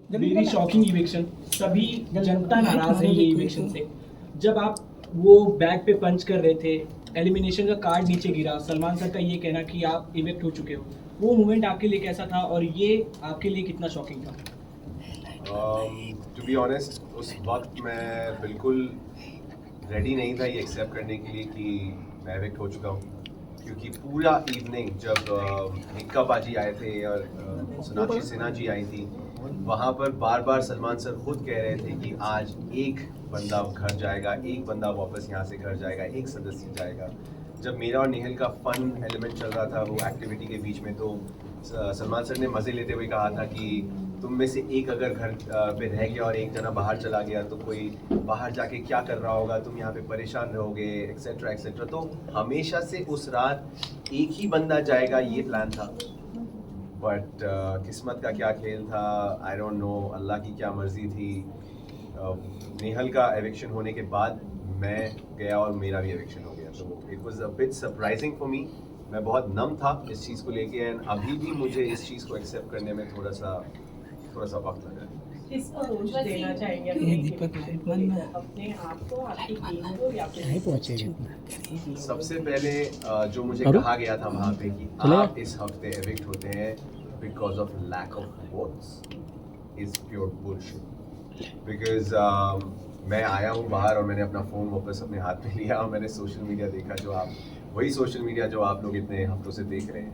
Very shocking इवेक्शन, सभी जनता नाराज है ये इवेक्शन से। जब आप वो बैग पे पंच कर रहे थे, एलिमिनेशन का कार्ड नीचे गिरा, सलमान सर का ये कहना कि आप इवेक्ट हो चुके हो, वो मोमेंट आपके लिए कैसा था और ये आपके लिए कितना शॉकिंग था? टू बी ऑनेस्ट, उस वक्त मैं बिल्कुल रेडी नहीं था ये एक्सेप्ट करने के लिए कि मैं इवेक्ट हो चुका हूँ, क्योंकि पूरा इवनिंग जब निक्का बाजी आए थे और सोनाक्षी सिन्हा जी आई थी, वहाँ पर बार बार सलमान सर खुद कह रहे थे कि आज एक बंदा घर जाएगा, एक बंदा वापस यहाँ से घर जाएगा, एक सदस्य जाएगा। जब मेरा और नेहल का फन एलिमेंट चल रहा था वो एक्टिविटी के बीच में, तो सलमान सर ने मज़े लेते हुए कहा था कि तुम में से एक अगर घर पे रह गया और एक जना बाहर चला गया तो कोई बाहर जाके क्या कर रहा होगा, तुम यहाँ पे परेशान रहोगे, एक्सेट्रा एक्सेट्रा। तो हमेशा से उस रात एक ही बंदा जाएगा ये प्लान था, बट किस्मत का क्या खेल था, आई डोंट नो, अल्लाह की क्या मर्जी थी। नेहल का एविक्शन होने के बाद मैं गया और मेरा भी एविक्शन हो गया, तो it was a bit surprising for me. मैं बहुत नम था इस चीज़ को लेके, एंड अभी भी मुझे इस चीज़ को एक्सेप्ट करने में थोड़ा सा वक्त लगा है। किसको दोष देना चाहेंगे अपने आप को, आपकी टीम को, या फिर? सबसे पहले जो मुझे कहा गया था वहाँ पे कि आप इस हफ्ते एविक्ट होते हैं because of lack of votes, is pure bullshit. Because मैं आया हूँ बाहर और मैंने अपना फ़ोन वापस अपने हाथ में लिया और मैंने सोशल मीडिया देखा, जो आप वही सोशल मीडिया जो आप लोग इतने हफ्तों से देख रहे हैं।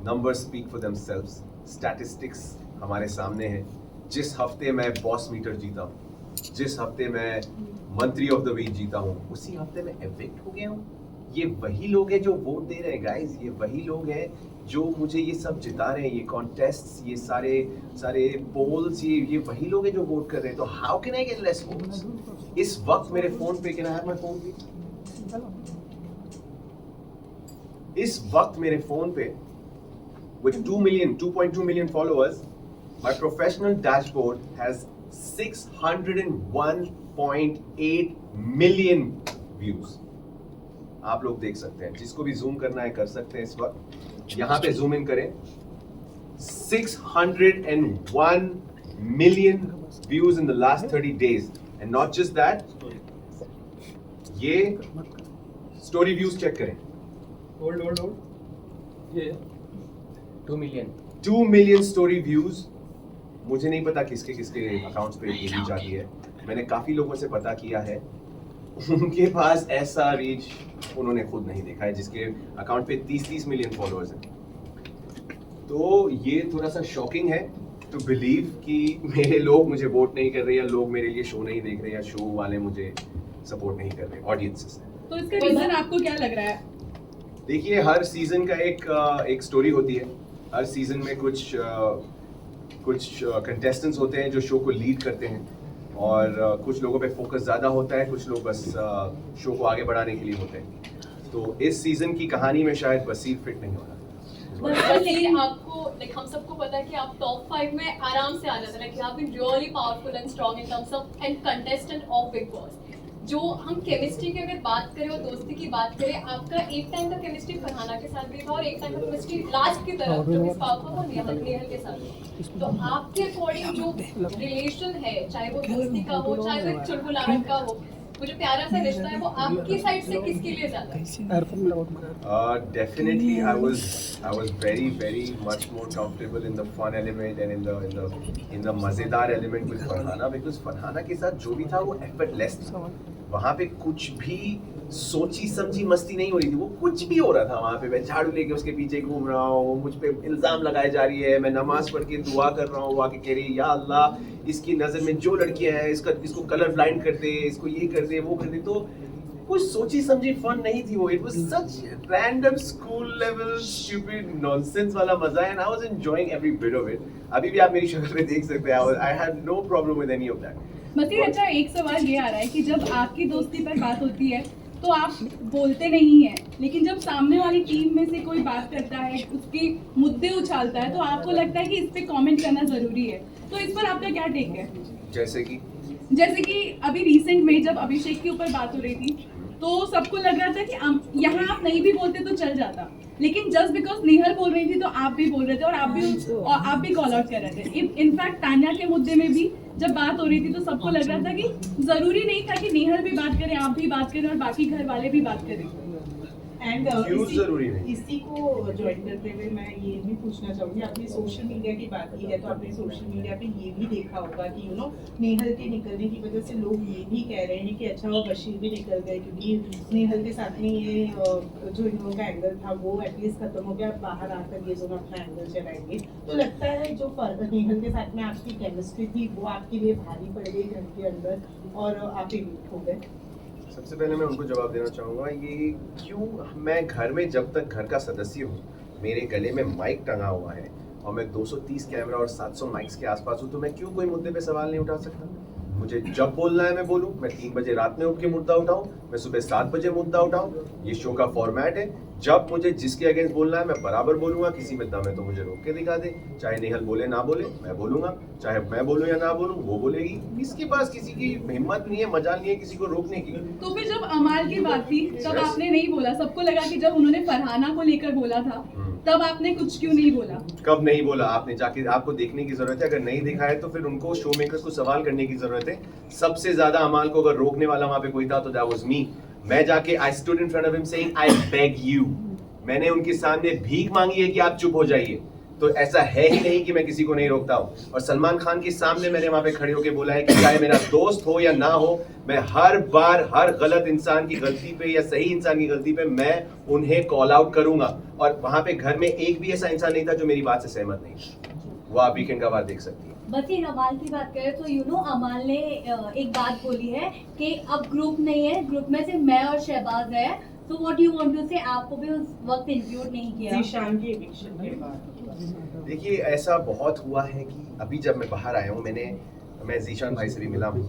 Number speak for themselves, statistics हमारे सामने हैं। जिस हफ्ते मैं बॉस मीटर जीता हूँ, जिस हफ्ते मैं मंत्री ऑफ द वीक जीता हूँ, उसी हफ्ते मैं एविक्ट हो गया हूँ। ये वही लोग हैं जो वोट दे रहे हैं गाइस, ये वही लोग हैं जो मुझे ये सब जिता रहे हैं, ये कॉन्टेस्ट्स, ये सारे पोल्स, ये वही लोग हैं जो वोट कर रहे हैं। तो how can I get less votes? इस वक्त मेरे फोन पे, can I have my phone पे? इस वक्त मेरे फोन पे with 2.2 million followers, my professional dashboard has 601.8 million views. आप लोग देख सकते हैं, जिसको भी जूम करना है कर सकते हैं। इस वक्त यहाँ पे जूम इन करें, 601 million views in the last 30 days, and not just that, ये स्टोरी व्यूज चेक करें। होल्ड ये 2 million स्टोरी व्यूज। मुझे नहीं पता किसके किसके अकाउंट्स पे रीच आती है, मैंने काफ़ी लोगों से पता किया है, उनके पास ऐसा रीच उन्होंने खुद नहीं देखा है, जिसके अकाउंट पे 30 मिलियन फॉलोअर्स हैं। तो ये थोड़ा सा शॉकिंग है टू बिलीव कि मेरे लोग मुझे वोट नहीं कर रहे, या लोग मेरे लिए शो नहीं देख रहे, या शो वाले मुझे सपोर्ट नहीं कर रहे, ऑडियंसेस। तो इसका रीजन आपको क्या लग रहा है? देखिए, हर सीजन का एक स्टोरी होती है। हर सीजन में कुछ कंटेस्टेंट्स होते हैं जो शो को लीड करते हैं, और कुछ लोगों पे फोकस ज़्यादा होता है, कुछ लोग बस शो को आगे बढ़ाने के लिए होते हैं। तो इस सीजन की कहानी में शायद वसीर फिट नहीं हो रहा। लेकिन आपको, हम सबको पता है कि आप टॉप 5 में आराम से आ जाते हैं, कि आप been really powerful and strong in terms of and contestant of big Boss. जो हम केमिस्ट्री की अगर बात करें और दोस्ती की बात करें, आपका एक टाइम का केमिस्ट्री फरहाना के साथ भी था, और एक टाइम का केमिस्ट्री लास्ट की तरफ जो मिस पावरफुल था नेहल के साथ। तो आपके अकॉर्डिंग जो रिलेशन है, चाहे वो दोस्ती का हो, चाहे वो चुलबुलाहट का हो, वो जो प्यारा सा रिश्ता है, वो आपकी साइड से किसके लिए ज्यादा है? Definitely, I was very much more comfortable in the fun element and in the मजेदार element with Farhana, because Farhana के साथ जो भी था वो effortless था। वहाँ पे कुछ भी सोची समझी मस्ती नहीं हो रही थी, वो कुछ भी हो रहा था वहाँ पे। मैं झाड़ू लेके उसके पीछे घूम रहा हूँ, वो मुझ पे इल्ज़ाम लगाए जा रही है, मैं नमाज पढ़ के दुआ कर रहा हूँ, वो आके कह रही है या अल्लाह, इसकी नज़र में जो लड़कियाँ हैं इसको कलर ब्लाइंड कर दे, इसको ये कर दे, वो कर दे। तो कुछ सोची समझी फन नहीं थी वो। It was such random school level stupid nonsense वाला मजा है, and I was enjoying every bit of it. अभी भी आप मेरी शक्ल पे देख सकते हैं, I had no problem with any of that. मसीह, अच्छा, एक सवाल ये आ रहा है कि जब आपकी दोस्ती पर बात होती है तो आप बोलते नहीं हैं, लेकिन जब सामने वाली टीम में से कोई बात करता है, उसके मुद्दे उछालता है, तो आपको लगता है कि इस पे कमेंट करना जरूरी है। तो इस पर आपका क्या टेक है? जैसे कि अभी रिसेंट में जब अभिषेक के ऊपर बात हो रही थी, तो सबको लग रहा था कि यहाँ आप नहीं भी बोलते तो चल जाता, लेकिन जस्ट बिकॉज नेहल बोल रही थी तो आप भी बोल रहे थे और आप भी कॉल आउट कर रहे थे। इनफैक्ट तान्या के मुद्दे में भी जब बात हो रही थी तो सबको लग रहा था कि जरूरी नहीं था कि नेहल भी बात करे, आप भी बात करें और बाकी घर वाले भी बात करें। एंड क्यों जरूरी नहीं? इसी को ज्वाइन करते हुए मैं ये भी पूछना चाहूँगी, आपने सोशल मीडिया की बात की है तो आपने सोशल मीडिया पे ये भी देखा होगा कि नेहल के निकलने की वजह से लोग ये भी कह रहे हैं कि अच्छा वो बशीर भी निकल गए, क्योंकि नेहल के साथ में ये जो इन लोगों का एंगल था वो एटलीस्ट खत्म हो गया, बाहर आकर ये दोनों अपना एंगल चलाएंगे। तो लगता है जो नेहल के साथ में आपकी केमिस्ट्री थी वो आपके लिए भारी पड़ गई घर के अंदर और आप इवेक्ट हो गए। सबसे पहले मैं उनको जवाब देना चाहूँगा, ये क्यों मैं घर में जब तक घर का सदस्य हूँ, मेरे गले में माइक टंगा हुआ है और मैं 230 कैमरा और 700 माइक्स के आसपास हूँ, तो मैं क्यों कोई मुद्दे पे सवाल नहीं उठा सकता? मुझे जब बोलना है मैं बोलूँ, मैं 3 बजे रात में उठ के मुद्दा उठाऊँ, मैं सुबह 7 बजे मुद्दा उठाऊँ, ये शो का फॉर्मेट है। जब मुझे जिसके अगेंस्ट बोलना है मैं बराबर बोलूँगा, किसी में दम है तो मुझे रोक के दिखा दे, चाहे नेहल बोले ना बोले मैं बोलूँगा, चाहे मैं बोलूँ या ना बोलूँ वो बोलेगी। इसके पास किसी की हिम्मत नहीं है, मजाल नहीं है किसी को रोकने की। तो फिर जब अमाल की बात थी तब आपने नहीं बोला, सबको लगा कि जब उन्होंने फरहाना को लेकर बोला था तब आपने कुछ क्यों नहीं बोला? कब नहीं बोला? आपने जाके आपको देखने की जरूरत है, अगर नहीं दिखा है तो फिर उनको शो मेकर्स को सवाल करने की जरूरत है। सबसे ज्यादा अमाल को अगर रोकने वाला वहां पे कोई था तो दैट वाज मी। मैं जाके I stood in front of him saying I beg you, मैंने उनके सामने भीख मांगी है कि आप चुप हो जाइए। तो ऐसा है ही नहीं कि मैं किसी को नहीं रोकता हूँ। और सलमान खान के सामने मैंने वहां पे खड़े होके बोला है कि चाहे मेरा दोस्त हो या ना हो, मैं हर बार हर गलत इंसान की गलती पे या सही इंसान की गलती पे मैं उन्हें कॉल आउट करूंगा। और वहां पे घर में एक भी ऐसा इंसान नहीं था जो मेरी बात से सहमत नहीं। वो आप वीकेंड का बात देख सकती है। बसीर, अमाल की बात करें तो अमाल ने एक बात बोली है कि अब ग्रुप नहीं है, ग्रुप में सिर्फ मैं और शहबाज है। तो व्हाट यू वांट टू से, आपको भी उस वक्त इंक्लूड नहीं किया? जीशान की एविक्शन के बाद देखिए ऐसा बहुत हुआ है कि अभी जब मैं बाहर आया हूँ, मैं जीशान भाई से भी मिला हूँ,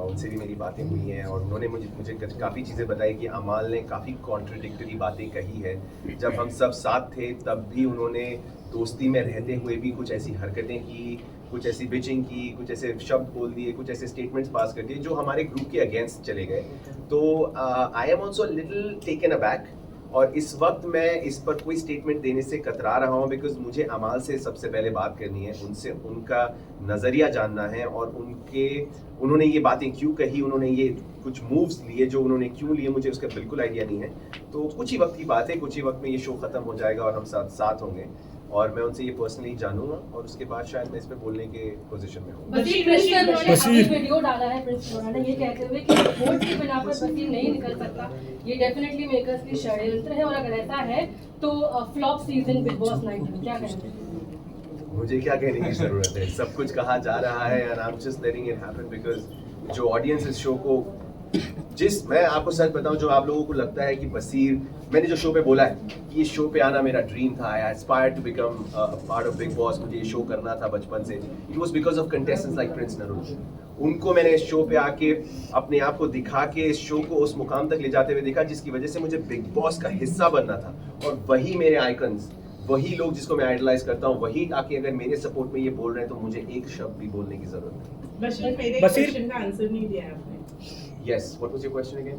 उनसे भी मेरी बातें हुई हैं और उन्होंने मुझे काफ़ी चीज़ें बताई कि अमाल ने काफ़ी कॉन्ट्रडिक्टरी बातें कही है। जब हम सब साथ थे तब भी उन्होंने दोस्ती में रहते हुए भी कुछ ऐसी हरकतें की, कुछ ऐसी बिचिंग की, कुछ ऐसे शब्द बोल दिए, कुछ ऐसे स्टेटमेंट्स पास कर दिए जो हमारे ग्रुप के अगेंस्ट चले गए। तो I am also little taken aback और इस वक्त मैं इस पर कोई स्टेटमेंट देने से कतरा रहा हूँ बिकॉज मुझे अमाल से सबसे पहले बात करनी है, उनसे उनका नज़रिया जानना है और उन्होंने ये बातें क्यों कही, उन्होंने ये कुछ मूव्स लिए जो उन्होंने क्यों लिए, मुझे उसका बिल्कुल आइडिया नहीं है। तो कुछ ही वक्त की बात है, कुछ ही वक्त में ये शो ख़त्म हो जाएगा और हम साथ होंगे और मैं उनसे ये पर्सनली जानूंगा और उसके बाद शायद मैं इस पे बोलने के पोजीशन में हूँ। बसीर ने अपनी वीडियो डाला है प्रिंस ने ये कहते हुए कि वोट की बिना पर बसीर नहीं निकल सकता, ये डेफिनेटली मेकर्स की षड्यंत्र है और अगर ऐसा है तो फ्लॉप सीजन बिग बॉस 19 क्या कहेंगे? मुझे क्या कहने की जरूरत है, सब कुछ कहा जा रहा है and I am just letting it happen because जो ऑडियंस इस शो को मैं आपको सच बताऊं, जो आप लोगों को लगता है कि बसीर, मैंने जो शो पे बोला है कि ये शो पे आना मेरा ड्रीम था, I aspired to become part of big Boss, मुझे ये शो करना था बचपन से। It was because of contestants like Prince Narula. उनको मैंने इस शो पे आके अपने आप को दिखा के इस शो को उस मुकाम तक ले जाते हुए देखा जिसकी वजह से मुझे बिग बॉस का हिस्सा बनना था। और वही मेरे आइकन्स, वही लोग जिसको मैं आइडलाइज करता हूँ, वही आके अगर मेरे सपोर्ट में ये बोल रहे हैं तो मुझे एक शब्द भी बोलने की जरूरत नहीं। बशीर, मेरे क्वेश्चन का आंसर नहीं दिया आपने। Yes, what was your question again?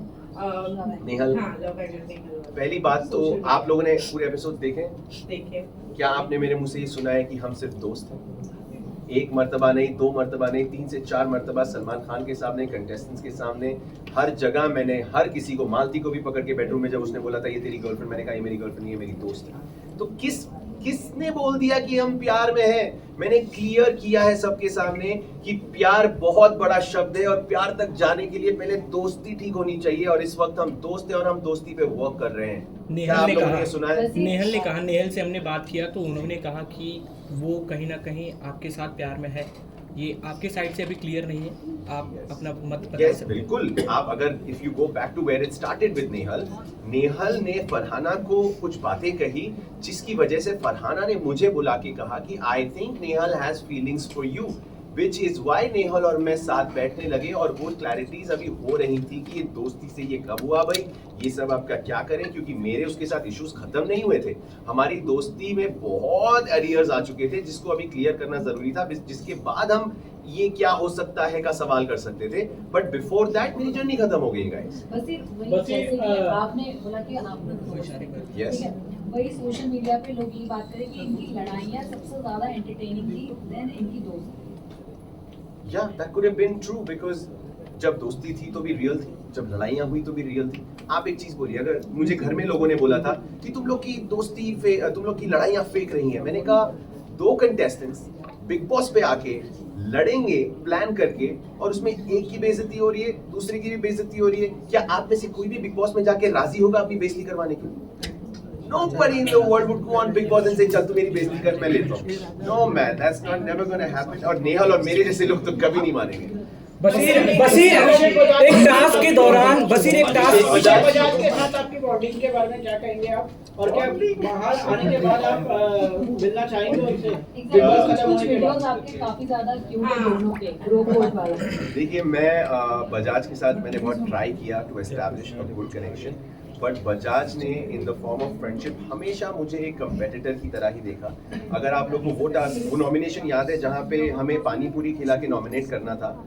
Nehal, हाँ, लव एंगल नेहल। पहली बात तो आप लोगों ने पूरे एपिसोड देखे? क्या आपने मेरे मुंह से ये सुना है कि हम सिर्फ दोस्त हैं? एक मर्तबा नहीं, 2 मर्तबा नहीं, 3 से 4 मर्तबा सलमान खान के सामने, कंटेस्टेंट्स के सामने, हर जगह मैंने हर किसी को, मालती को भी पकड़ के बेडरूम में जब उसने बोला था ये तेरी गर्लफ्रेंड, मैंने कहा ये मेरी गर्लफ्रेंड नहीं है, मेरी दोस्त है। तो किसने बोल दिया कि हम प्यार में हैं? मैंने क्लियर किया है सबके सामने कि प्यार बहुत बड़ा शब्द है और प्यार तक जाने के लिए पहले दोस्ती ठीक होनी चाहिए और इस वक्त हम दोस्त हैं और हम दोस्ती पे वर्क कर रहे हैं। नेहल ने कहा, सुना है? नेहल ने कहा, नेहल से हमने बात किया तो उन्होंने कहा कि वो कहीं ना कहीं आपके साथ प्यार में है। ये आपके साइड से अभी क्लियर नहीं है, आप अपना मत बता yes, सकते हैं। बिल्कुल। आप अगर if you go back to where it started with Nehal ने फरहाना को कुछ बातें कही जिसकी वजह से फरहाना ने मुझे बुला के कहा कि I think Nehal has feelings for you. Which is why Nehal और मैं साथ बैठने लगे और वो क्लैरिटीज अभी हो रही थी कि ये दोस्ती से ये कब हुआ भाई, ये सब आपका क्या करें, क्योंकि मेरे उसके साथ इश्यूज खत्म नहीं हुए थे, हमारी दोस्ती में बहुत एरियर्स आ चुके थे जिसको अभी क्लियर करना जरूरी था, जिसके बाद हम ये क्या हो सकता है का सवाल कर सकते थे, बट बिफोर दैट मेरी जर्नी खत्म हो गई गाइस। आपने बोला कि आपने यस वही सोशल मीडिया पे लोग ये बात करें कि इनकी लड़ाइयाँ सबसे ज्यादा एंटरटेनिंग थी देन इनकी दोस्ती। या that could have been true because जब दोस्ती थी तो भी रियल थी, जब लड़ाइयाँ हुई तो भी रियल थी। आप एक चीज बोलिए, अगर मुझे घर में लोगों ने बोला था कि तुम लोग की दोस्ती तुम लोग की लड़ाइयाँ फेक रही हैं, मैंने कहा 2 कंटेस्टेंट्स बिग बॉस पे आके लड़ेंगे प्लान करके और उसमें एक की बेइज्जती हो रही है, दूसरे की भी बेइज्जती हो रही है, क्या आप में से कोई भी बिग बॉस में जाके राजी होगा अपनी बेइज्जती करवाने के लिए? Nobody in the world would go on Big Boss and say चल तू मेरी बेइज्जती कर मैं लेता हूँ। No man, that's not never gonna happen। और नेहल और मेरे जैसे लोग तो कभी नहीं मानेंगे। बशीर एक टास्क के दौरान बजाज के साथ आपकी बॉन्डिंग के बारे में क्या कहेंगे आप, और क्या बाहर आने के बाद आप मिलना चाहेंगे उनसे? कुछ वीडियोस आपके काफी ज्यादा क्यूट है दोनों के ग्रुप कोड वाला। देखिए मैं बजाज के साथ मैंने बहुत ट्राई किया to establish a good connection, but Bajaj ने in the form of friendship हमेशा मुझे एक कंपेटिटर की तरह ही देखा। अगर आप लोगों को वो नॉमिनेशन याद है जहाँ पे हमें पानी पूरी खिला के नॉमिनेट करना था,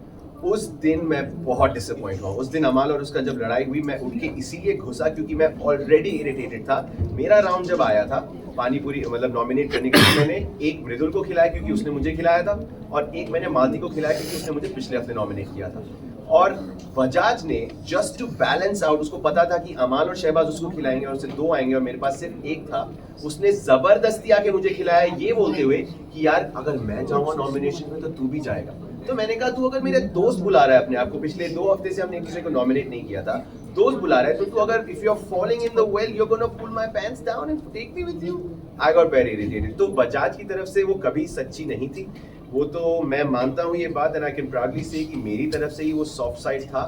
उस दिन मैं बहुत डिसअपॉइंट हुआ। उस दिन अमाल और उसका जब लड़ाई हुई, मैं उठ के इसीलिए घुसा क्योंकि मैं ऑलरेडी इरिटेटेड था। मेरा राउंड जब आया था पानी पूरी मतलब नॉमिनेट करने के लिए, मैंने एक मृदुल को खिलाया क्योंकि उसने मुझे खिलाया था, और एक मैंने मालती को खिलाया क्योंकि उसने मुझे पिछले हफ्ते नॉमिनेट किया था। और बजाज ने जस्ट टू बैलेंस आउट, उसको पता था कि अमाल और शहबाज उसको खिलाएंगे और उससे 2 आएंगे और मेरे पास सिर्फ 1 था, उसने जबरदस्ती आके मुझे खिलाया ये बोलते हुए कि यार अगर मैं जाऊंगा नॉमिनेशन में तो तू भी जाएगा। तो मैंने कहा तू अगर मेरे दोस्त बुला रहा है अपने आप को, पिछले 2 हफ्ते से हमने एक दूसरे को नॉमिनेट नहीं किया था, दोस्त बुला रहा है, तो तू अगर if you are following in the well you are gonna pull my pants down and take me with you. I got very irritated. तो बजाज की तरफ से वो कभी सच्ची नहीं थी, वो तो मैं मानता हूँ ये बात, एंड आई कैन प्राउडली से कि मेरी तरफ से ही वो सॉफ्ट साइड था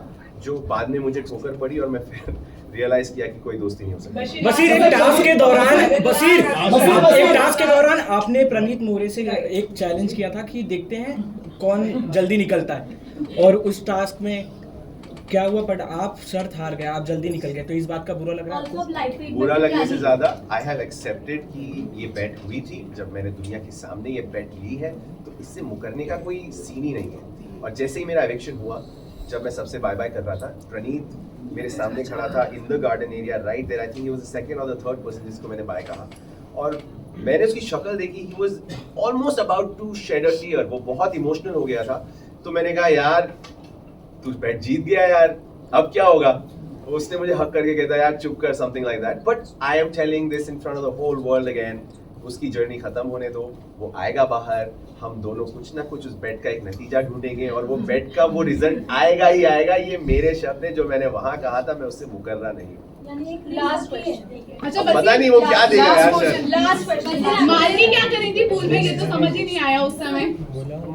जो बाद में मुझे ठोकर पड़ी और मैं फिर रियलाइज किया कि कोई दोस्ती नहीं हो सकती। बशीर एक टास्क के दौरान आपने प्रणीत मोरे से एक चैलेंज किया था कि देखते हैं कौन जल्दी निकलता है, और उस टास्क में क्या हुआ, बट आप शर्त हार गए, आप जल्दी निकल गए, तो इस बात का बुरा लग रहा है? बुरा लगने से ज्यादा आई हैव एक्सेप्टेड कि ये बेट हुई थी, जब मैंने दुनिया के सामने ये बेट ली है तो इससे मुकरने का कोई सीन ही नहीं है। और जैसे ही मेरा इलेक्शन हुआ, जब मैं सबसे बाय बाय कर रहा था, प्रणीत मेरे सामने खड़ा था in the garden area right there, I think he was the second और द थर्ड पर्सन जिसको मैंने बाय कहा, और मैंने उसकी शक्ल देखी, he was almost about to shed a tear, वो बहुत इमोशनल हो गया था। तो मैंने कहा यार तू बैट जीत गया यार, अब क्या होगा? उसने मुझे हक करके कहता यार चुप कर, something like that, but I am telling this in front of the whole world again. उसकी जर्नी खत्म होने दो, वो आएगा बाहर, हम दोनों कुछ ना कुछ उस बेट का एक नतीजा ढूंढेंगे और वो बेट का वो रिजल्ट आएगा ही आएगा। ये मेरे शब्द है, जो मैंने वहां कहा था, मैं उससे मुकर रहा नहीं हूँ। Last question. अच्छा पता नहीं वो क्या देगा यार सर। लास्ट क्वेश्चन, मालती क्या करी थी पूल में, ये तो समझ ही नहीं आया उस समय।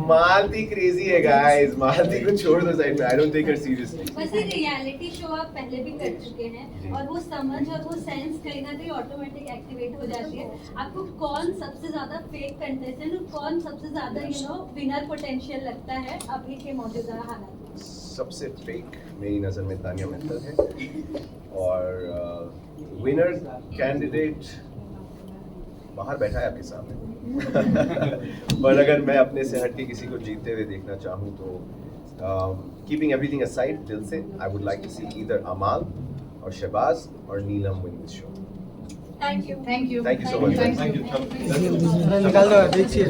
मालती क्रेजी है गाइस, मालती को छोड़ दो साइड में, I don't take her seriously. वैसे रियलिटी शो आप पहले भी कर चुके हैं और वो समझ और वो सेंस कहीं ना कहीं ऑटोमेटिक एक्टिवेट हो जाती है। आपको कौन सबसे ज्यादा फेक कंटेस्टेंट और कौन सबसे ज्यादा विनर पोटेंशियल लगता है अभी के मौजूदा हालात में? सबसे फेक मेरी नज़र में तानिया मित्तल है, और विनर कैंडिडेट बाहर बैठा है आपके सामने। पर अगर मैं अपने से हट के किसी को जीतते हुए देखना चाहूँ तो कीपिंग एवरीथिंग असाइड, दिल से I would like to see either Amaal और शहबाज और Neelam win this show. Thank you thank you so much. निकाल दो, देखिए।